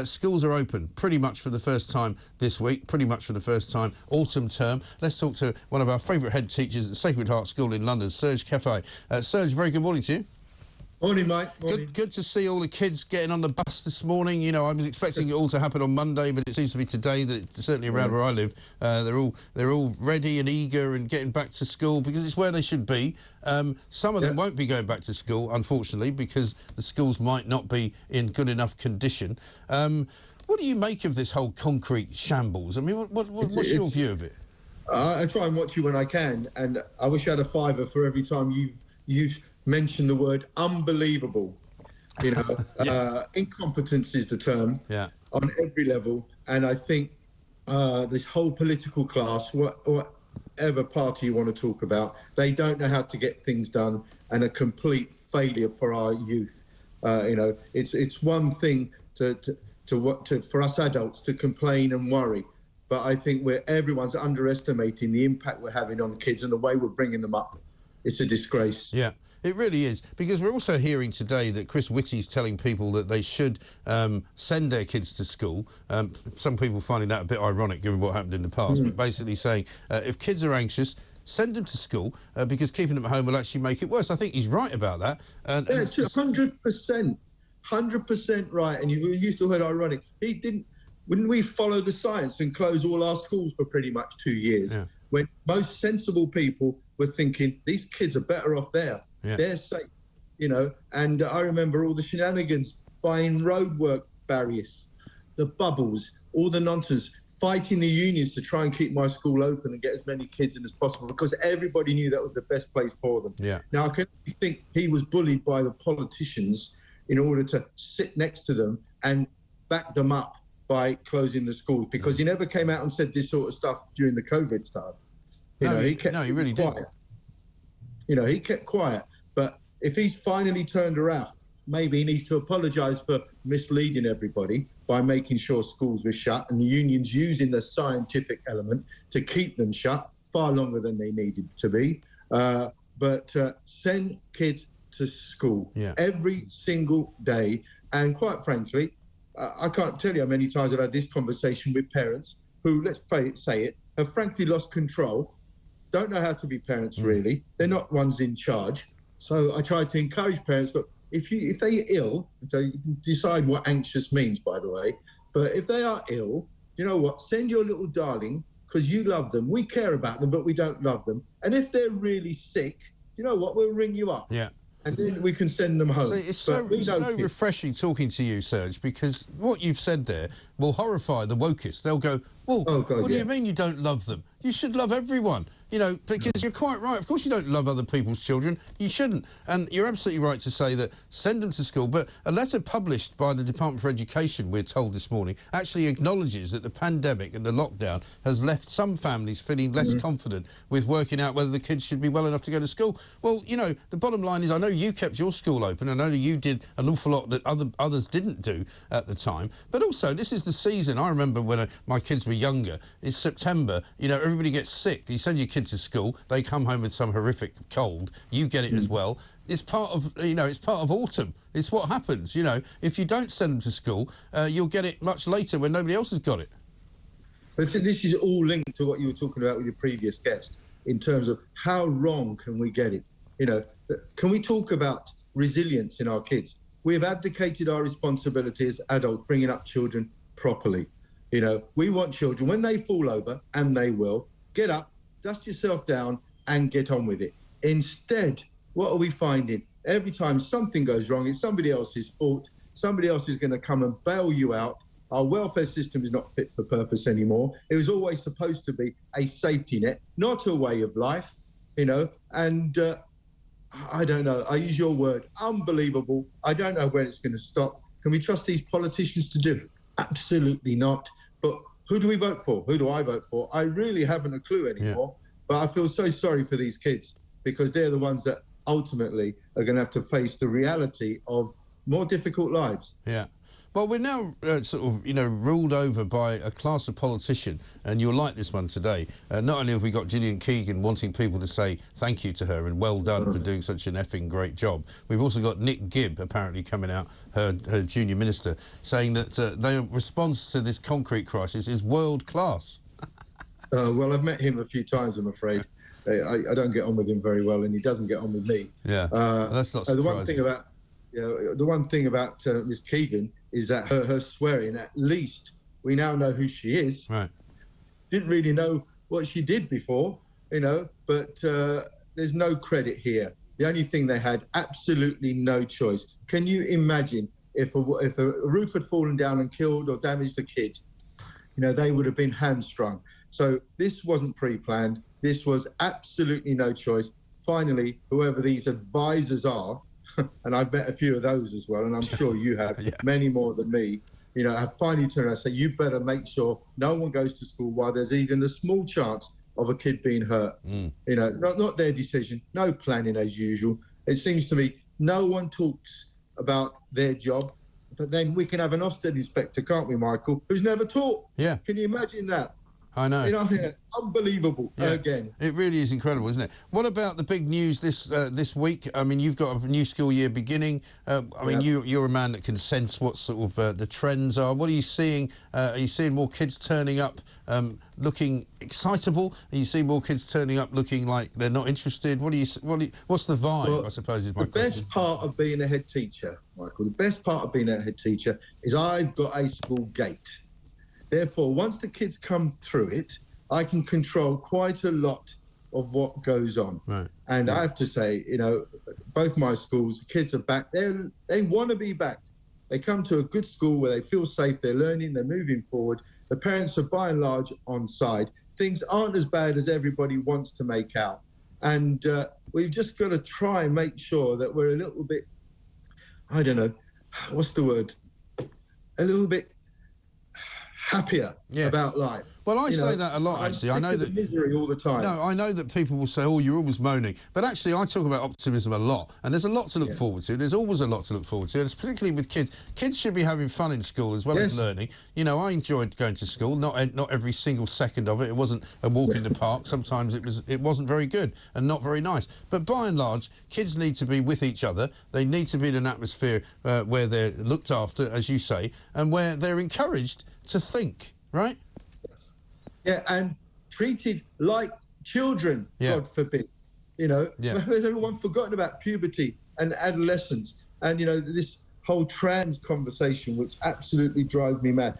schools are open pretty much for the first time this week, pretty much for the first time autumn term. Let's talk to one of our favourite head teachers at Sacred Heart School in London, Serge Cefai. Serge, very good morning to you. Morning, mate. Morning. Good to see all the kids getting on the bus this morning. You know, I was expecting it all to happen on Monday, but it seems to be today. That certainly around where I live, they're all ready and eager and getting back to school because it's where they should be. Some of them won't be going back to school, unfortunately, because the schools might not be in good enough condition. What do you make of this whole concrete shambles? I mean, what's your view of it? I try and watch you when I can, and I wish I had a fiver for every time you've mentioned the word unbelievable. You know, incompetence is the term on every level, and I think this whole political class, whatever party you want to talk about, they don't know how to get things done, and a complete failure for our youth. You know, it's one thing for us adults to complain and worry, but I think everyone's underestimating the impact we're having on kids and the way we're bringing them up. It's a disgrace. Yeah. It really is, because we're also hearing today that Chris Whitty's telling people that they should send their kids to school. Some people finding that a bit ironic given what happened in the past, but basically saying if kids are anxious, send them to school because keeping them at home will actually make it worse. I think he's right about that. And it's 100%, 100% right. And you used the word ironic. Wouldn't we follow the science and close all our schools for pretty much 2 years? Yeah. When most sensible people were thinking, these kids are better off there. Yeah. They're safe, you know. And I remember all the shenanigans, buying roadwork barriers, the bubbles, all the nonsense, fighting the unions to try and keep my school open and get as many kids in as possible because everybody knew that was the best place for them. Yeah. Now, I can think he was bullied by the politicians in order to sit next to them and back them up by closing the schools because he never came out and said this sort of stuff during the COVID stuff. He really didn't. You know, he kept quiet. But if he's finally turned around, maybe he needs to apologise for misleading everybody by making sure schools were shut and the unions using the scientific element to keep them shut far longer than they needed to be. But send kids to school every single day. And quite frankly, I can't tell you how many times I've had this conversation with parents who, let's say it, have frankly lost control, don't know how to be parents really. They're not ones in charge. So I try to encourage parents, look, if they're ill, if they decide what anxious means, by the way, but if they are ill, you know what, send your little darling, because you love them. We care about them, but we don't love them. And if they're really sick, you know what, we'll ring you up. Yeah. And then we can send them home. It's so refreshing talking to you, Serge, because what you've said there will horrify the wokists. They'll go, well, what do you mean you don't love them? You should love everyone. You know, because you're quite right. Of course you don't love other people's children. You shouldn't. And you're absolutely right to say that send them to school. But a letter published by the Department for Education, we're told this morning, actually acknowledges that the pandemic and the lockdown has left some families feeling less confident with working out whether the kids should be well enough to go to school. Well, you know, the bottom line is I know you kept your school open. I know you did an awful lot that others didn't do at the time. But also, this is the season. I remember when my kids were younger, it's September, you know, everybody gets sick. You send your kids to school, they come home with some horrific cold, you get it as well. It's part of, you know, it's part of autumn. It's what happens, you know. If you don't send them to school, you'll get it much later when nobody else has got it. But this is all linked to what you were talking about with your previous guest in terms of how wrong can we get it? You know, can we talk about resilience in our kids? We have abdicated our responsibility as adults bringing up children properly. You know, we want children, when they fall over, and they will, get up, dust yourself down and get on with it. Instead, what are we finding? Every time something goes wrong, it's somebody else's fault. Somebody else is going to come and bail you out. Our welfare system is not fit for purpose anymore. It was always supposed to be a safety net, not a way of life, you know. And I don't know, I use your word, unbelievable. I don't know when it's going to stop. Can we trust these politicians to do it? Absolutely not. But who do we vote for? Who do I vote for? I really haven't a clue anymore. But I feel so sorry for these kids because they're the ones that ultimately are going to have to face the reality of more difficult lives. Yeah. Well, we're now sort of, ruled over by a class of politician, and you'll like this one today. Not only have we got Gillian Keegan wanting people to say thank you to her and well done for doing such an effing great job, we've also got Nick Gibb apparently coming out, her junior minister, saying that their response to this concrete crisis is world class. Well, I've met him a few times, I'm afraid. I don't get on with him very well, and he doesn't get on with me. Yeah, that's not surprising. The one thing about Ms. Keegan is that her swearing, at least we now know who she is. Right. Didn't really know what she did before, but there's no credit here. The only thing they had, absolutely no choice. Can you imagine if a roof had fallen down and killed or damaged a kid? They would have been hamstrung. So this wasn't pre-planned. This was absolutely no choice. Finally, whoever these advisors are, and I've met a few of those as well, and I'm sure you have, yeah. Many more than me, have finally turned around and say, you better make sure no one goes to school while there's even a small chance of a kid being hurt. Not their decision, no planning as usual. It seems to me no one talks about their job, but then we can have an Ofsted inspector, can't we, Michael, who's never taught? Yeah. Can you imagine that? I know. Unbelievable. Yeah. Again. It really is incredible, isn't it? What about the big news this week? I mean, you've got a new school year beginning. You're a man that can sense what sort of the trends are. What are you seeing? Are you seeing more kids turning up looking excitable? Are you seeing more kids turning up looking like they're not interested? What's the vibe, well, I suppose, is my question. The best part of being a head teacher, Michael, the best part of being a head teacher is I've got a school gate. Therefore, once the kids come through it, I can control quite a lot of what goes on. Right. And I have to say, both my schools, the kids are back. They want to be back. They come to a good school where they feel safe, they're learning, they're moving forward. The parents are by and large on side. Things aren't as bad as everybody wants to make out. And we've just got to try and make sure that we're a little bit, I don't know, what's the word? A little bit happier about life. Well, I say that a lot, actually. I know that misery all the time. No, I know that people will say, "Oh, you're always moaning," but actually, I talk about optimism a lot, and there's a lot to look forward to. There's always a lot to look forward to, and it's particularly with kids. Kids should be having fun in school as well as learning. I enjoyed going to school. Not every single second of it. It wasn't a walk in the park. Sometimes it wasn't very good and not very nice. But by and large, kids need to be with each other. They need to be in an atmosphere where they're looked after, as you say, and where they're encouraged to think. Right? Yeah, and treated like children, God forbid. Has everyone forgotten about puberty and adolescence and, this whole trans conversation, which absolutely drives me mad.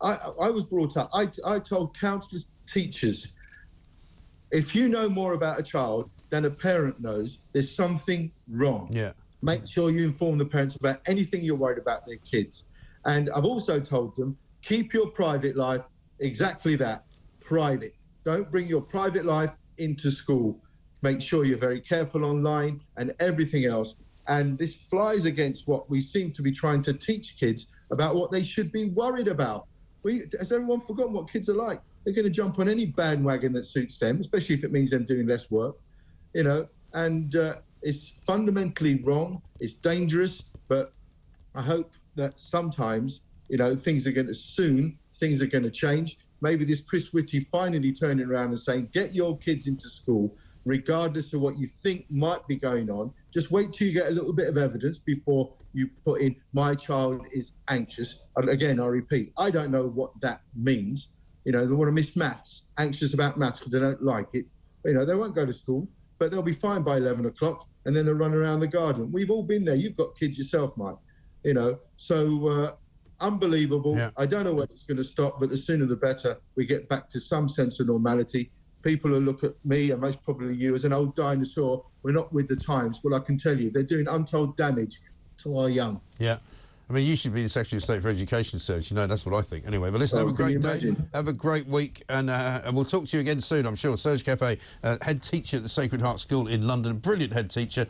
I was brought up, I told countless teachers, if you know more about a child than a parent knows, there's something wrong. Yeah. Make sure you inform the parents about anything you're worried about their kids. And I've also told them, keep your private life exactly that, private. Don't bring your private life into school. Make sure you're very careful online and everything else. And this flies against what we seem to be trying to teach kids about what they should be worried about. Has everyone forgotten what kids are like? They're going to jump on any bandwagon that suits them, especially if it means them doing less work, and it's fundamentally wrong. It's dangerous, but I hope that sometimes things are going to change. Maybe this Chris Whitty finally turning around and saying, get your kids into school, regardless of what you think might be going on. Just wait till you get a little bit of evidence before you put in, my child is anxious. And again, I repeat, I don't know what that means. They want to miss maths, anxious about maths because they don't like it. They won't go to school, but they'll be fine by 11 o'clock and then they'll run around the garden. We've all been there. You've got kids yourself, Mike. So unbelievable. Yeah. I don't know when it's going to stop, but the sooner the better we get back to some sense of normality. People will look at me, and most probably you, as an old dinosaur. We're not with the times. Well, I can tell you, they're doing untold damage to our young. Yeah. I mean, you should be the Secretary of State for Education, Serge. That's what I think. Anyway, but listen, have a great day. Have a great week, and we'll talk to you again soon, I'm sure. Serge Cefai, head teacher at the Sacred Heart School in London. Brilliant head teacher.